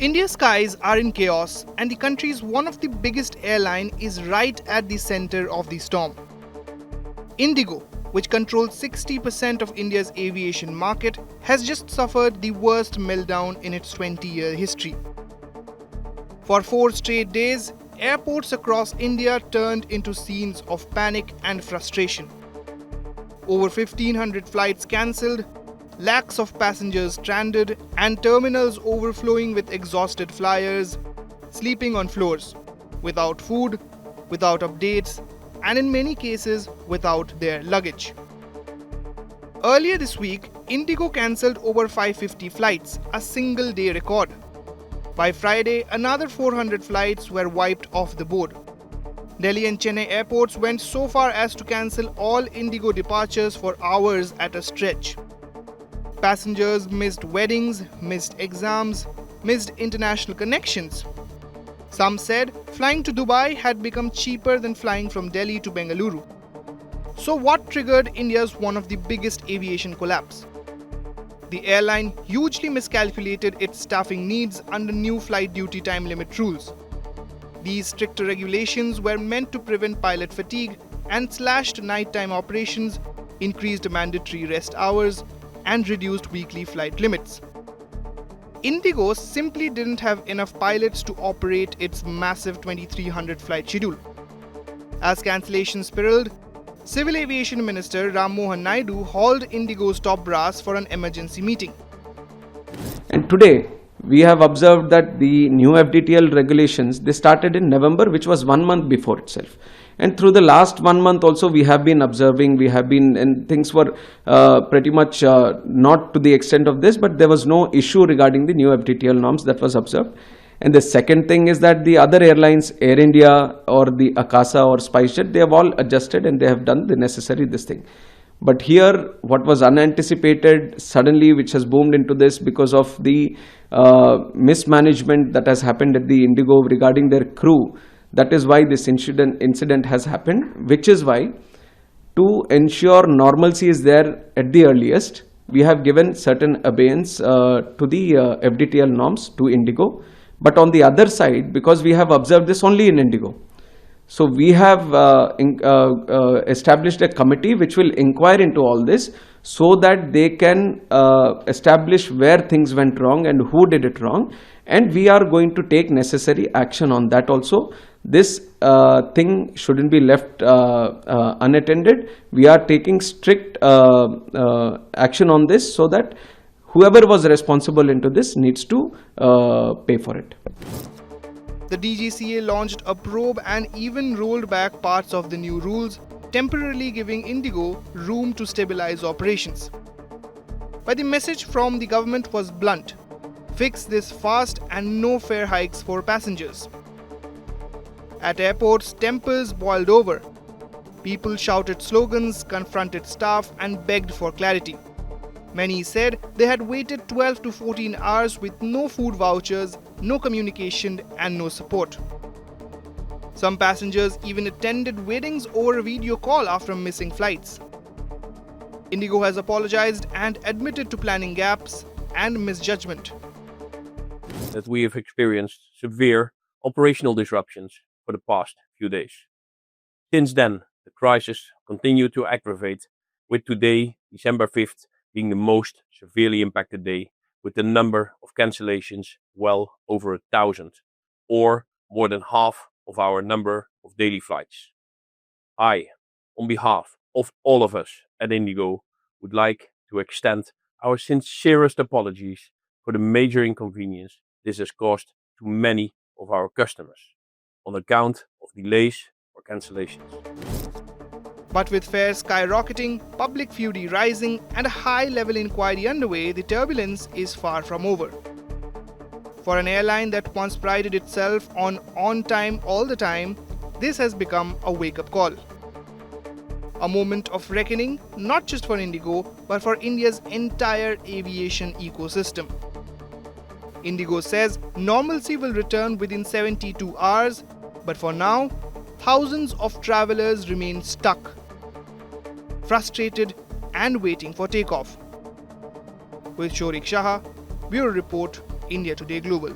India's skies are in chaos, and the country's one of the biggest airline is right at the center of the storm. IndiGo, which controls 60% of India's aviation market, has just suffered the worst meltdown in its 20-year history. For 4 straight days, airports across India turned into scenes of panic and frustration. Over 1,500 flights cancelled, lakhs of passengers stranded, and terminals overflowing with exhausted flyers, sleeping on floors, without food, without updates, and in many cases without their luggage. Earlier this week, IndiGo cancelled over 550 flights, a single-day record. By Friday, another 400 flights were wiped off the board. Delhi and Chennai airports went so far as to cancel all IndiGo departures for hours at a stretch. Passengers missed weddings, missed exams, missed international connections. Some said flying to Dubai had become cheaper than flying from Delhi to Bengaluru. So what triggered India's one of the biggest aviation collapse? The airline hugely miscalculated its staffing needs under new flight duty time limit rules. These stricter regulations were meant to prevent pilot fatigue and slashed nighttime operations, increased mandatory rest hours, and reduced weekly flight limits. IndiGo simply didn't have enough pilots to operate its massive 2,300 flight schedule. As cancellations spiraled, Civil Aviation Minister Ram Mohan Naidu hauled IndiGo's top brass for an emergency meeting. And today, we have observed that the new FDTL regulations, they started in November, which was 1 month before itself. And through the last 1 month also, we have been observing, and things were pretty much not to the extent of this, but there was no issue regarding the new FDTL norms that was observed. And the second thing is that the other airlines, Air India or the Akasa or SpiceJet, they have all adjusted and they have done the necessary this thing. But here, what was unanticipated suddenly, which has boomed into this because of the mismanagement that has happened at the IndiGo regarding their crew, that is why this incident has happened, which is why, to ensure normalcy is there at the earliest, we have given certain abeyance to the FDTL norms to IndiGo. But on the other side, because we have observed this only in IndiGo, so we have established a committee which will inquire into all this so that they can establish where things went wrong and who did it wrong. And we are going to take necessary action on that also. This thing shouldn't be left unattended. We are taking strict action on this so that whoever was responsible into this needs to pay for it. The DGCA launched a probe and even rolled back parts of the new rules, temporarily giving IndiGo room to stabilize operations. But the message from the government was blunt: fix this fast and no fare hikes for passengers. At airports, tempers boiled over. People shouted slogans, confronted staff, and begged for clarity. Many said they had waited 12 to 14 hours with no food vouchers, no communication, and no support. Some passengers even attended weddings over a video call after missing flights. IndiGo has apologized and admitted to planning gaps and misjudgment. That we have experienced severe operational disruptions for the past few days. Since then, the crisis continued to aggravate, with today, December 5th, being the most severely impacted day, with the number of cancellations well over 1,000, or more than half of our number of daily flights. I, on behalf of all of us at IndiGo, would like to extend our sincerest apologies for the major inconvenience this has caused to many of our customers on account of delays or cancellations. But with fares skyrocketing, public fury rising, and a high-level inquiry underway, the turbulence is far from over. For an airline that once prided itself on time all the time, this has become a wake-up call. A moment of reckoning, not just for IndiGo, but for India's entire aviation ecosystem. IndiGo says normalcy will return within 72 hours, but for now, thousands of travelers remain stuck, frustrated, and waiting for takeoff. With Shorik Shah, Bureau Report, India Today Global.